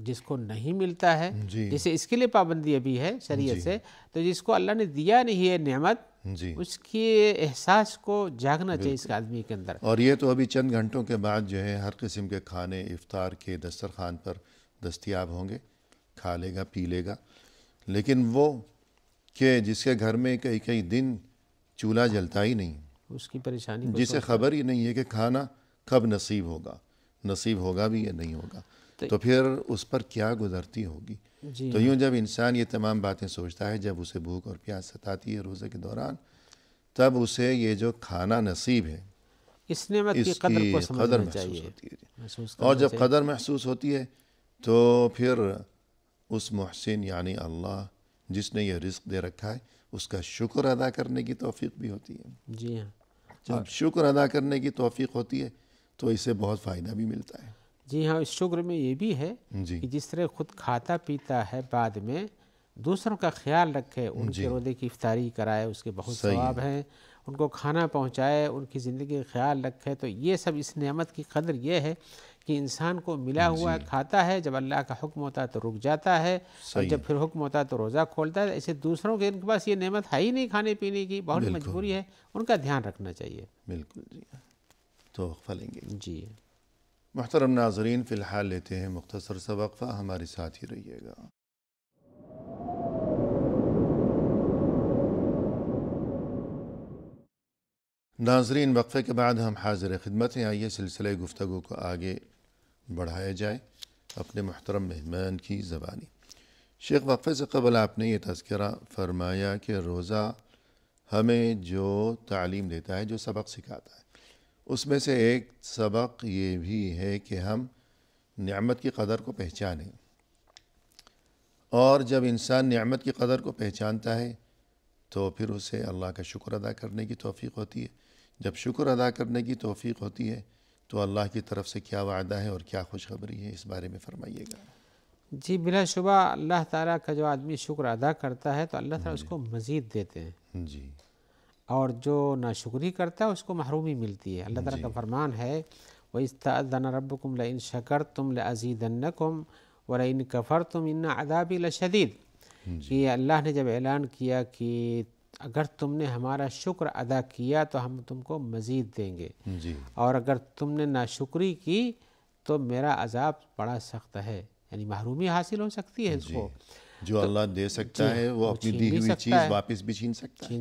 جس کو نہیں ملتا ہے، جی جیسے اس کے لیے پابندی ابھی ہے شریعت سے، تو جس کو اللہ نے دیا نہیں ہے نعمت، جی اس کے احساس کو جاگنا چاہیے اس آدمی کے اندر. اور یہ تو ابھی چند گھنٹوں کے بعد جو ہے ہر قسم کے کھانے افطار کے دسترخوان پر دستیاب ہوں گے، کھا لے گا، پی لے گا. لیکن وہ کہ جس کے گھر میں کئی کئی دن چولہا جلتا ہی نہیں، اس کی پریشانی جسے خبر ہی نہیں ہے کہ کھانا کب نصیب ہوگا بھی یا نہیں ہوگا، تو پھر اس پر کیا گزرتی ہوگی. جی تو یوں جب انسان یہ تمام باتیں سوچتا ہے، جب اسے بھوک اور پیاس ستاتی ہے روزے کے دوران، تب اسے یہ جو کھانا نصیب ہے اس نعمت کی اس قدر کی کو قدر سمجھنا محسوس چاہیے، ہوتی ہے. محسوس اور کرنا جب چاہیے. قدر محسوس ہوتی ہے تو پھر اس محسن یعنی اللہ جس نے یہ رزق دے رکھا ہے اس کا شکر ادا کرنے کی توفیق بھی ہوتی ہے. جی ہاں. جب شکر ادا کرنے کی توفیق ہوتی ہے تو اسے بہت فائدہ بھی ملتا ہے. جی ہاں، اس شکر میں یہ بھی ہے جی کہ جس طرح خود کھاتا پیتا ہے، بعد میں دوسروں کا خیال رکھے، ان کے روزے کی افطاری کرائے، اس کے بہت ثواب ہیں، ان کو کھانا پہنچائے، ان کی زندگی کا خیال رکھے. تو یہ سب اس نعمت کی قدر یہ ہے کہ انسان کو ملا ہوا کھاتا ہے، جب اللہ کا حکم ہوتا ہے تو رک جاتا ہے، اور جب پھر حکم ہوتا ہے تو روزہ کھولتا ہے. ایسے دوسروں کے ان کے پاس یہ نعمت ہے ہی نہیں کھانے پینے کی، بہت مجبوری ہے، ان کا دھیان رکھنا چاہیے. بالکل. جی تو وقفہ لیں گے. جی محترم ناظرین، فی الحال لیتے ہیں مختصر سا وقفہ، ہمارے ساتھ ہی رہیے گا. ناظرین، وقفے کے بعد ہم حاضر خدمت ہیں. آئیے سلسلہ گفتگو کو آگے بڑھایا جائے اپنے محترم مہمان کی زبانی. شیخ، وقفے سے قبل آپ نے یہ تذکرہ فرمایا کہ روزہ ہمیں جو تعلیم دیتا ہے، جو سبق سکھاتا ہے، اس میں سے ایک سبق یہ بھی ہے کہ ہم نعمت کی قدر کو پہچانیں. اور جب انسان نعمت کی قدر کو پہچانتا ہے تو پھر اسے اللہ کا شکر ادا کرنے کی توفیق ہوتی ہے. جب شکر ادا کرنے کی توفیق ہوتی ہے تو اللہ کی طرف سے کیا وعدہ ہے اور کیا خوشخبری ہے، اس بارے میں فرمائیے گا. جی، بلا شبہ اللہ تعالیٰ کا جو آدمی شکر ادا کرتا ہے تو اللہ تعالیٰ اس کو مزید دیتے ہیں، جی. اور جو ناشکری کرتا ہے اس کو محرومی ملتی ہے. اللہ تعالیٰ کا فرمان ہے وَإِذْ تَأَذَّنَ رَبُّكُمْ لَئِن شَكَرْتُمْ لَأَزِيدَنَّكُمْ وَلَئِن كَفَرْتُمْ إِنَّ عَذَابِي لَشَدِيدٌ. کہ اللہ نے جب اعلان کیا کہ اگر تم نے ہمارا شکر ادا کیا تو ہم تم کو مزید دیں گے، جی. اور اگر تم نے ناشکری کی تو میرا عذاب بڑا سخت ہے، یعنی محرومی حاصل ہو سکتی ہے اس کو. جو اللہ دے سکتا ہے وہ اپنی دی ہوئی چیز واپس بھی چھین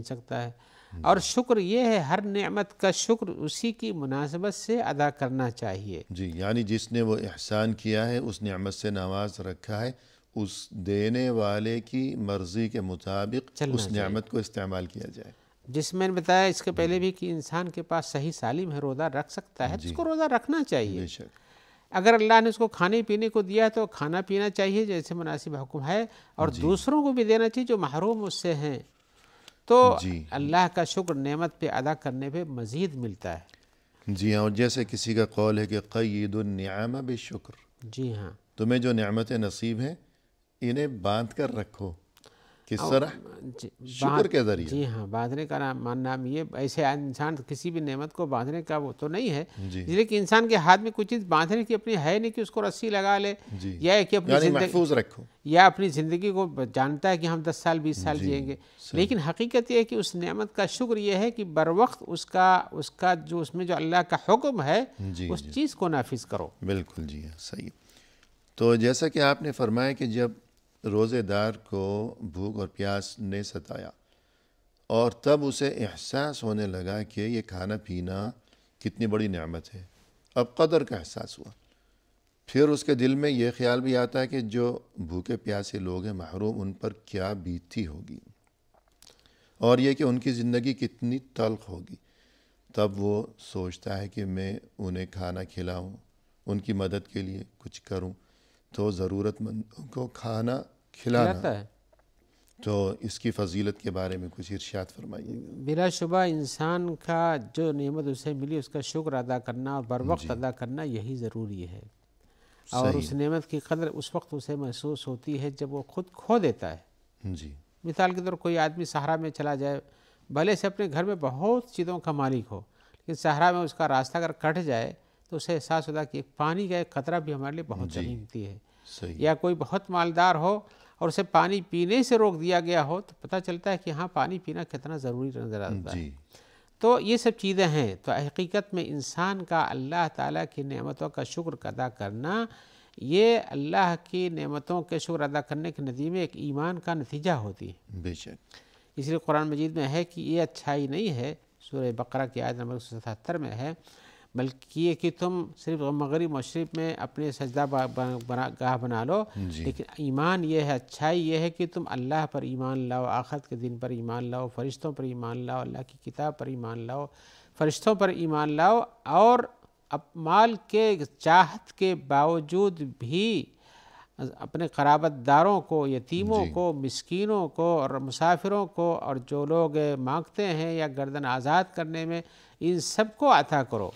سکتا ہے اور شکر یہ ہے ہر نعمت کا شکر اسی کی مناسبت سے ادا کرنا چاہیے. جی یعنی جس نے وہ احسان کیا ہے اس نعمت سے نواز رکھا ہے، اس دینے والے کی مرضی کے مطابق اس نعمت کو استعمال کیا جائے. جس میں نے بتایا اس کے پہلے بھی کہ انسان کے پاس صحیح سالم ہے، روزہ رکھ سکتا ہے تو اس کو روزہ رکھنا چاہیے. اگر اللہ نے اس کو کھانے پینے کو دیا تو کھانا پینا چاہیے جیسے مناسب حکم ہے، اور دوسروں کو بھی دینا چاہیے جو محروم اس سے ہیں. تو اللہ کا شکر نعمت پہ ادا کرنے پہ مزید ملتا ہے. جی ہاں، اور جیسے کسی کا قول ہے کہ قید النعم بالشکر. جی ہاں، تمہیں جو نعمتیں نصیب ہیں انہیں باندھ کر رکھو. کس طرح؟ شکر کے ذریعے. جی ہاں، باندھنے کا نام یہ ایسے انسان کسی بھی نعمت کو باندھنے کا وہ تو نہیں ہے، لیکن انسان کے ہاتھ میں کچھ چیز باندھنے کی اپنی ہے نہیں کہ اس کو رسی لگا لے، یا کہ اپنی محفوظ رکھو، یا اپنی زندگی کو جانتا ہے کہ ہم 10 سال 20 سال جئیں گے. لیکن حقیقت یہ ہے کہ اس نعمت کا شکر یہ ہے کہ بر وقت اس کا جو اس میں جو اللہ کا حکم ہے اس چیز کو نافذ کرو. بالکل جی ہاں، صحیح. تو جیسا کہ آپ نے فرمایا کہ جب روزے دار کو بھوک اور پیاس نے ستایا اور تب اسے احساس ہونے لگا کہ یہ کھانا پینا کتنی بڑی نعمت ہے، اب قدر کا احساس ہوا. پھر اس کے دل میں یہ خیال بھی آتا ہے کہ جو بھوکے پیاسے لوگ ہیں محروم، ان پر کیا بیتتی ہوگی اور یہ کہ ان کی زندگی کتنی تلخ ہوگی. تب وہ سوچتا ہے کہ میں انہیں کھانا کھلاؤں، ان کی مدد کے لیے کچھ کروں. تو ضرورت مندوں کو کھانا کھلانا ہے. تو اس کی فضیلت کے بارے میں کچھ ارشاد فرمائیے. بلا شبہ انسان کا جو نعمت اسے ملی اس کا شکر ادا کرنا اور بر وقت ادا کرنا یہی ضروری ہے. اور اس نعمت کی قدر اس وقت اسے محسوس ہوتی ہے جب وہ خود کھو دیتا ہے. جی مثال کے طور کوئی آدمی صحرا میں چلا جائے، بھلے سے اپنے گھر میں بہت چیزوں کا مالک ہو، لیکن صحرا میں اس کا راستہ اگر کٹ جائے تو اسے احساس ہوتا ہے کہ پانی کا ایک قطرہ بھی ہمارے لیے بہت قیمتی ہے. یا کوئی بہت مالدار ہو اور اسے پانی پینے سے روک دیا گیا ہو تو پتہ چلتا ہے کہ ہاں پانی پینا کتنا ضروری نظر آتا ہے. تو یہ سب چیزیں ہیں. تو حقیقت میں انسان کا اللہ تعالیٰ کی نعمتوں کا شکر ادا کرنا، یہ اللہ کی نعمتوں کے شکر ادا کرنے کے نتیجے میں ایک ایمان کا نتیجہ ہوتی ہے. بے شک. اس لیے قرآن مجید میں ہے کہ یہ اچھائی نہیں ہے، سورہ بقرہ کی آیت نمبر 77 میں ہے، بلکہ یہ کہ تم صرف مغرب مشرق میں اپنے سجدہ گاہ بنا لو، لیکن ایمان یہ ہے، اچھائی یہ ہے کہ تم اللہ پر ایمان لاؤ، آخرت کے دن پر ایمان لاؤ، فرشتوں پر ایمان لاؤ، اللہ کی کتاب پر ایمان لاؤ، فرشتوں پر ایمان لاؤ، اور مال کے چاہت کے باوجود بھی اپنے قرابت داروں کو، یتیموں کو، مسکینوں کو اور مسافروں کو، اور جو لوگ مانگتے ہیں یا گردن آزاد کرنے میں، ان سب کو عطا کرو.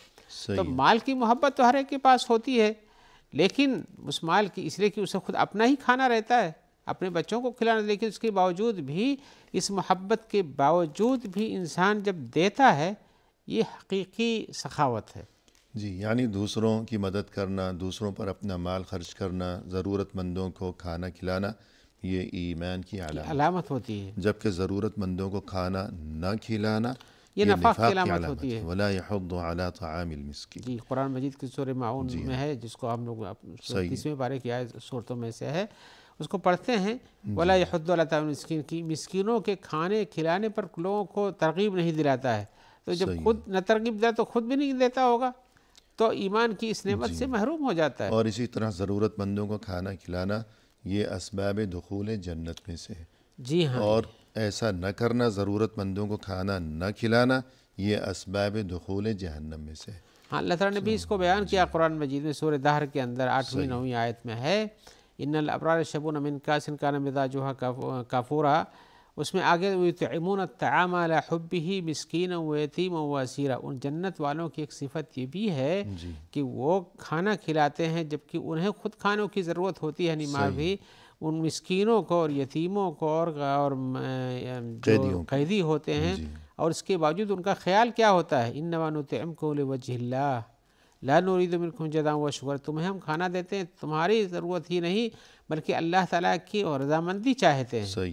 تو مال کی محبت تو ہر ایک کے پاس ہوتی ہے، لیکن اس مال کی اس لیے کہ اسے خود اپنا ہی کھانا رہتا ہے، اپنے بچوں کو کھلانا، لیکن اس کے باوجود بھی، اس محبت کے باوجود بھی انسان جب دیتا ہے یہ حقیقی سخاوت ہے. جی یعنی دوسروں کی مدد کرنا، دوسروں پر اپنا مال خرچ کرنا، ضرورت مندوں کو کھانا کھلانا، یہ ایمان کی علامت ہوتی ہے. جبکہ ضرورت مندوں کو کھانا نہ کھلانا یہ نفاق کی علامت ہوتی ہے. ولا يحض على طعام المسكين. جی قرآن مجید کی سورہ معون میں ہے، جس کو ہم لوگ 30ویں پارے کی آیت صورتوں میں سے ہے، اس کو پڑھتے ہیں. ولا يحض على طعام المسكين کی مسکینوں کے کھانے کھلانے پر لوگوں کو ترغیب نہیں دلاتا ہے. تو جب خود نہ ترغیب دے تو خود بھی نہیں دیتا ہوگا تو ایمان کی اس نعمت سے محروم ہو جاتا ہے. اور اسی طرح ضرورت مندوں کو کھانا کھلانا یہ اسباب دخول جنت میں سے ہے. جی ہاں. اور ایسا نہ کرنا، ضرورت مندوں کو کھانا نہ کھلانا، یہ اسباب دخول جہنم میں سے ہے. ہاں اللہ تعالیٰ نے بھی اس کو بیان کیا قرآن مجید میں سورہ دہر کے اندر 8ویں 9ویں آیت میں ہے، ان الابرار یشربون من کاس کان مزاجها کافورا. اس میں آگے یطعمون الطعام علی حبہ مسکینا ویتیما واسیرا. ان جنت والوں کی ایک صفت یہ بھی ہے کہ وہ کھانا کھلاتے ہیں جبکہ انہیں خود کھانوں کی ضرورت ہوتی ہے، ماں بھی ان مسکینوں کو اور یتیموں کو اور جو قیدی ہوتے ہیں، اور اس کے باوجود ان کا خیال کیا ہوتا ہے، انما نطعمکم لوجہ اللہ لا نرید منکم جزاء وشکورا. تمہیں ہم کھانا دیتے ہیں تمہاری ضرورت ہی نہیں بلکہ اللہ تعالیٰ کی رضامندی چاہتے ہیں.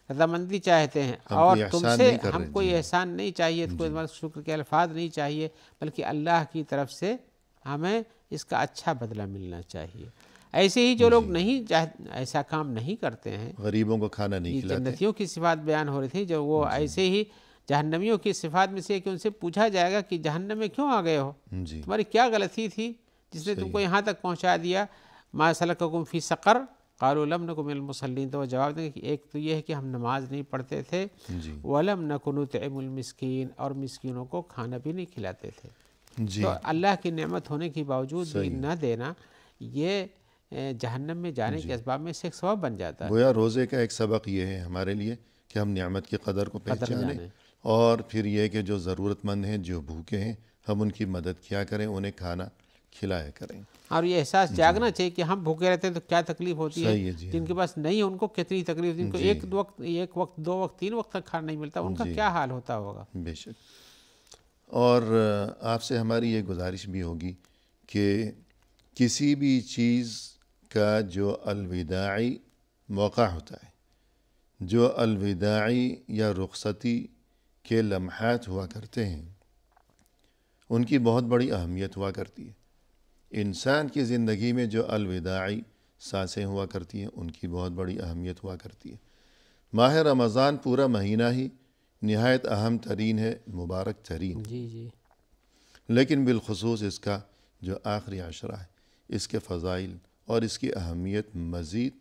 رضامندی چاہتے ہیں، اور تم سے ہم کوئی احسان نہیں چاہیے، کوئی شکر کے الفاظ نہیں چاہیے، بلکہ اللہ کی طرف سے ہمیں اس کا اچھا بدلہ ملنا چاہیے. ایسے ہی جو لوگ نہیں ایسا کام نہیں کرتے ہیں، غریبوں کو کھانا نہیں کھلاتے. جنتیوں کی صفات بیان ہو رہی تھی، جو وہ ایسے ہی جہنمیوں کی صفات میں سے کہ ان سے پوچھا جائے گا کہ جہنم میں کیوں آ گئے ہو، جی تمہاری کیا غلطی تھی جس نے تم کو یہاں تک پہنچا دیا. ما سلککم فی سقر قالوا لم نک من المصلین، تو وہ جواب دیں گے کہ ایک تو یہ ہے کہ ہم نماز نہیں پڑھتے تھے، جی ولم نک نطعم المسکین، اور مسکینوں کو کھانا بھی نہیں کھلاتے تھے. جی تو اللہ کی نعمت ہونے کے باوجود بھی نہ دینا، یہ جہنم میں جانے کے اسباب میں سے ایک سبب بن جاتا ہے. گویا روزے کا ایک سبق یہ ہے ہمارے لیے کہ ہم نعمت کی قدر کو پہچانیں، جانیں. اور پھر یہ کہ جو ضرورت مند ہیں، جو بھوکے ہیں، ہم ان کی مدد کیا کریں، انہیں کھانا کھلایا کریں. اور یہ احساس جاگنا چاہیے کہ ہم بھوکے رہتے ہیں تو کیا تکلیف ہوتی ہے. صحیح ہے. جی جن کے پاس نہیں، ان کو کتنی تکلیف، جن کو ایک وقت 2 وقت 3 وقت تک کھانا نہیں ملتا، ان کا کیا حال ہوتا ہوگا. بے شک. اور آپ سے ہماری یہ گزارش بھی ہوگی کہ کسی بھی چیز کا جو الوداعی موقع ہوتا ہے، جو الوداعی یا رخصتی کے لمحات ہوا کرتے ہیں، ان کی بہت بڑی اہمیت ہوا کرتی ہے. انسان کی زندگی میں جو الوداعی سانسیں ہوا کرتی ہیں، ان کی بہت بڑی اہمیت ہوا کرتی ہے. ماہ رمضان پورا مہینہ ہی نہایت اہم ترین ہے، مبارک ترین، جی لیکن بالخصوص اس کا جو آخری عشرہ ہے، اس کے فضائل اور اس کی اہمیت مزید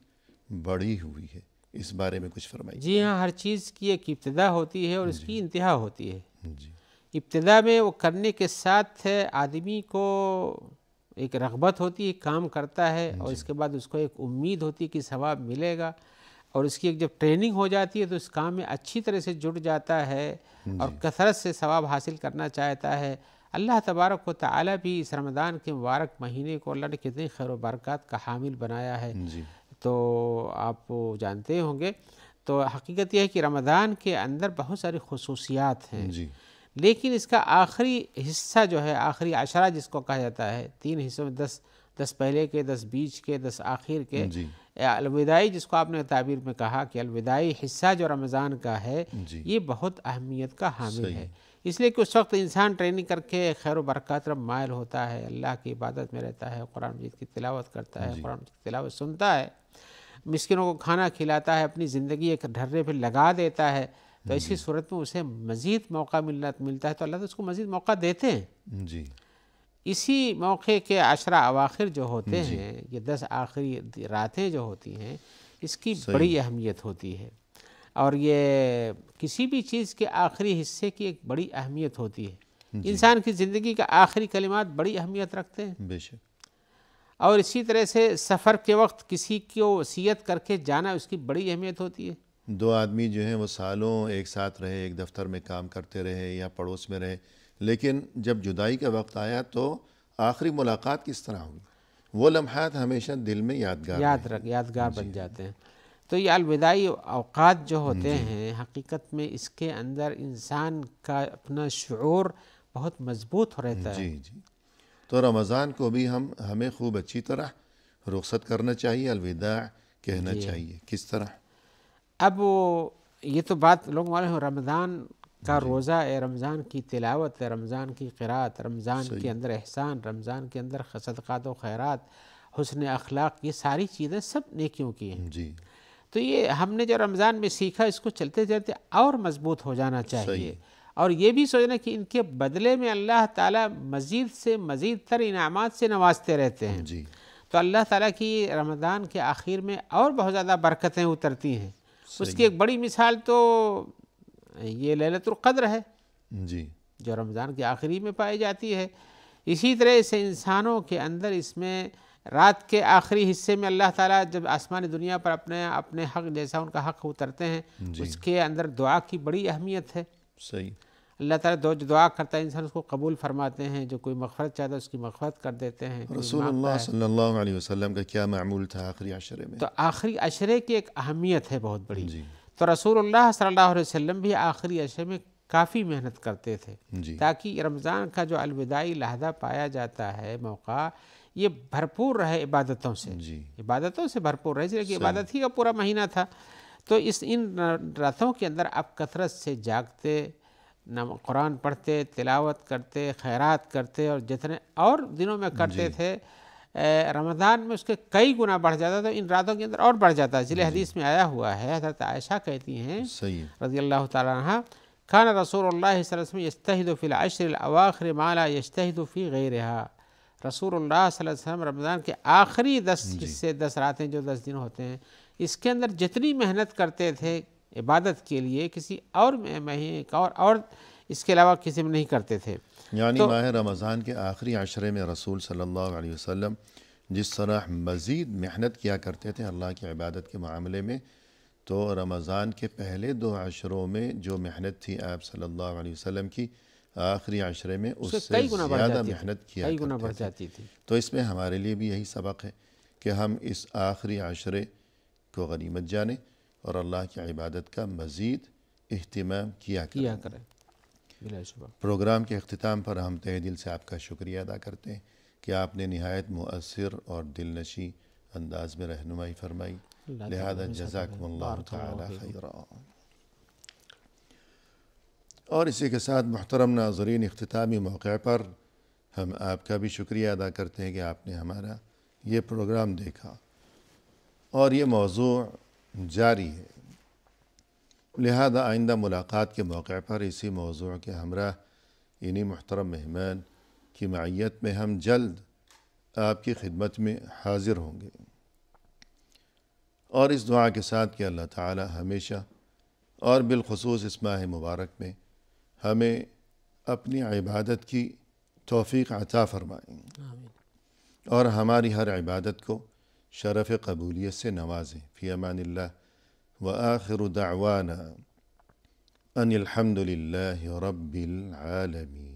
بڑھی ہوئی ہے. اس بارے میں کچھ فرمائیے. جی ہاں، ہر چیز کی ایک ابتدا ہوتی ہے اور اس کی انتہا ہوتی ہے. جی ابتدا میں وہ کرنے کے ساتھ آدمی کو ایک رغبت ہوتی ہے، کام کرتا ہے، اور اس کے بعد اس کو ایک امید ہوتی ہے کہ ثواب ملے گا، اور اس کی ایک جب ٹریننگ ہو جاتی ہے تو اس کام میں اچھی طرح سے جڑ جاتا ہے اور کثرت سے ثواب حاصل کرنا چاہتا ہے. اللہ تبارک و تعالی بھی اس رمضان کے مبارک مہینے کو اللہ نے کتنی خیر و برکات کا حامل بنایا ہے. جی تو آپ جانتے ہوں گے، تو حقیقت یہ ہے کہ رمضان کے اندر بہت ساری خصوصیات ہیں، جی لیکن اس کا آخری حصہ جو ہے، آخری عشرہ جس کو کہا جاتا ہے، 3 حصوں میں 10 پہلے کے، 10 بیچ کے، 10 آخر کے، جی الوداعی جس کو آپ نے تعبیر میں کہا کہ الوداعی حصہ جو رمضان کا ہے، جی یہ بہت اہمیت کا حامل صحیح. ہے. اس لیے کہ اس وقت انسان ٹریننگ کر کے خیر و برکات طرف مائل ہوتا ہے، اللہ کی عبادت میں رہتا ہے، قرآن مجید کی تلاوت کرتا ہے، قرآن مجید کی تلاوت سنتا ہے، مسکینوں کو کھانا کھلاتا ہے، اپنی زندگی ایک ڈھرے پہ لگا دیتا ہے. تو ایسی صورت میں اسے مزید موقع ملتا ہے، تو اللہ تو اس کو مزید موقع دیتے ہیں. جی اسی موقع کے عشرہ اواخر جو ہوتے ہیں، یہ 10 آخری راتیں جو ہوتی ہیں، اس کی بڑی اہمیت ہوتی ہے. اور یہ کسی بھی چیز کے آخری حصے کی ایک بڑی اہمیت ہوتی ہے. انسان کی زندگی کا آخری کلمات بڑی اہمیت رکھتے ہیں. بے شک. اور اسی طرح سے سفر کے وقت کسی کو وصیت کر کے جانا، اس کی بڑی اہمیت ہوتی ہے. 2 آدمی جو ہیں وہ سالوں ایک ساتھ رہے، ایک دفتر میں کام کرتے رہے یا پڑوس میں رہے، لیکن جب جدائی کا وقت آیا تو آخری ملاقات کس طرح ہوئی، وہ لمحات ہمیشہ دل میں یادگار بن جاتے ہیں. تو یہ الوداعی اوقات جو ہوتے ہیں، حقیقت میں اس کے اندر انسان کا اپنا شعور بہت مضبوط رہتا ہے. جی تو رمضان کو بھی ہمیں خوب اچھی طرح رخصت کرنا چاہیے، الوداع کہنا چاہیے. کس طرح؟ اب یہ تو بات لوگ معلوم ہے، رمضان کا روزہ ہے، رمضان کی تلاوت ہے، رمضان کی قرات، رمضان کے اندر احسان، رمضان کے اندر صدقات و خیرات، حسن اخلاق، یہ ساری چیزیں سب نیکیوں کی ہیں. جی تو یہ ہم نے جو رمضان میں سیکھا، اس کو چلتے چلتے اور مضبوط ہو جانا چاہیے. اور یہ بھی سوچنا کہ ان کے بدلے میں اللہ تعالیٰ مزید سے مزید تر انعامات سے نوازتے رہتے ہیں. جی تو اللہ تعالیٰ کی رمضان کے آخر میں اور بہت زیادہ برکتیں اترتی ہیں. اس کی ایک بڑی مثال تو یہ لیلۃ القدر ہے، جی جو رمضان کے آخری میں پائی جاتی ہے. اسی طرح سے انسانوں کے اندر اس میں رات کے آخری حصے میں اللہ تعالیٰ جب آسمانی دنیا پر اپنے حق جیسا ان کا حق اترتے ہیں، اس کے اندر دعا کی بڑی اہمیت ہے. صحیح. اللہ تعالیٰ جو دعا کرتا ہے انسان اس کو قبول فرماتے ہیں، جو کوئی مغفرت چاہتا ہے اس کی مغفرت کر دیتے ہیں. رسول اللہ صلی اللہ علیہ وسلم کا کیا معمول تھا آخری عشرے میں؟ تو آخری عشرے کی ایک اہمیت ہے بہت بڑی. تو رسول اللہ صلی اللہ علیہ وسلم بھی آخری عشرے میں کافی محنت کرتے تھے، تاکہ رمضان کا جو الوداعی لحظہ پایا جاتا ہے، موقع، یہ بھرپور رہے عبادتوں سے. عبادتوں سے بھرپور رہے، اس لیے کہ عبادت ہی کا پورا مہینہ تھا. تو ان راتوں کے اندر آپ کثرت سے جاگتے، قرآن پڑھتے، تلاوت کرتے، خیرات کرتے، اور جتنے اور دنوں میں کرتے تھے، رمضان میں اس کے کئی گنا بڑھ جاتا ہے، تو ان راتوں کے اندر اور بڑھ جاتا ہے. اس لیے حدیث میں آیا ہوا ہے، حضرت عائشہ کہتی ہیں صحیح رضی اللہ تعالیٰ عنہ، کان رسول اللہ صلی اللہ علیہ وسلم یجتہد فی العشر الاواخر ما لا یجتہد فی غیرہا. رسول اللہ صلی اللہ علیہ وسلم رمضان کے آخری 10 حصے، 10 راتیں جو 10 دن ہوتے ہیں، اس کے اندر جتنی محنت کرتے تھے عبادت کے لیے کسی اور مہینے اور اس کے علاوہ کسی میں نہیں کرتے تھے. یعنی ماہ رمضان کے آخری عشرے میں رسول صلی اللہ علیہ وسلم جس طرح مزید محنت کیا کرتے تھے اللہ کی عبادت کے معاملے میں، تو رمضان کے پہلے 2 عشروں میں جو محنت تھی آپ صلی اللہ علیہ وسلم کی، آخری عشرے میں اس سے کئی گنا بڑھ زیادہ جاتی محنت تھی، کیا کئی گنا کرتے بڑھ تھے. جاتی تھی. تو اس میں ہمارے لیے بھی یہی سبق ہے کہ ہم اس آخری عشرے کو غنیمت جانیں اور اللہ کی عبادت کا مزید اہتمام کیا کریں بلا شبہ. پروگرام کے اختتام پر ہم تہ دل سے آپ کا شکریہ ادا کرتے ہیں کہ آپ نے نہایت مؤثر اور دلنشیں انداز میں رہنمائی فرمائی. لہذا جزاکم اللہ تعالی خیرا. اور اسی کے ساتھ محترم ناظرین، اختتامی موقع پر ہم آپ کا بھی شکریہ ادا کرتے ہیں کہ آپ نے ہمارا یہ پروگرام دیکھا اور یہ موضوع جاری ہے. لہذا آئندہ ملاقات کے موقع پر اسی موضوع کے ہمراہ انہی محترم مہمان کی معیت میں ہم جلد آپ کی خدمت میں حاضر ہوں گے، اور اس دعا کے ساتھ کہ اللہ تعالی ہمیشہ اور بالخصوص اس ماہ مبارک میں ہمیں اپنی عبادت کی توفیق عطا فرمائیں اور ہماری ہر عبادت کو شرف قبولیت سے نوازیں. فی امان اللہ. وآخر دعوانا ان الحمد للہ رب العالمین.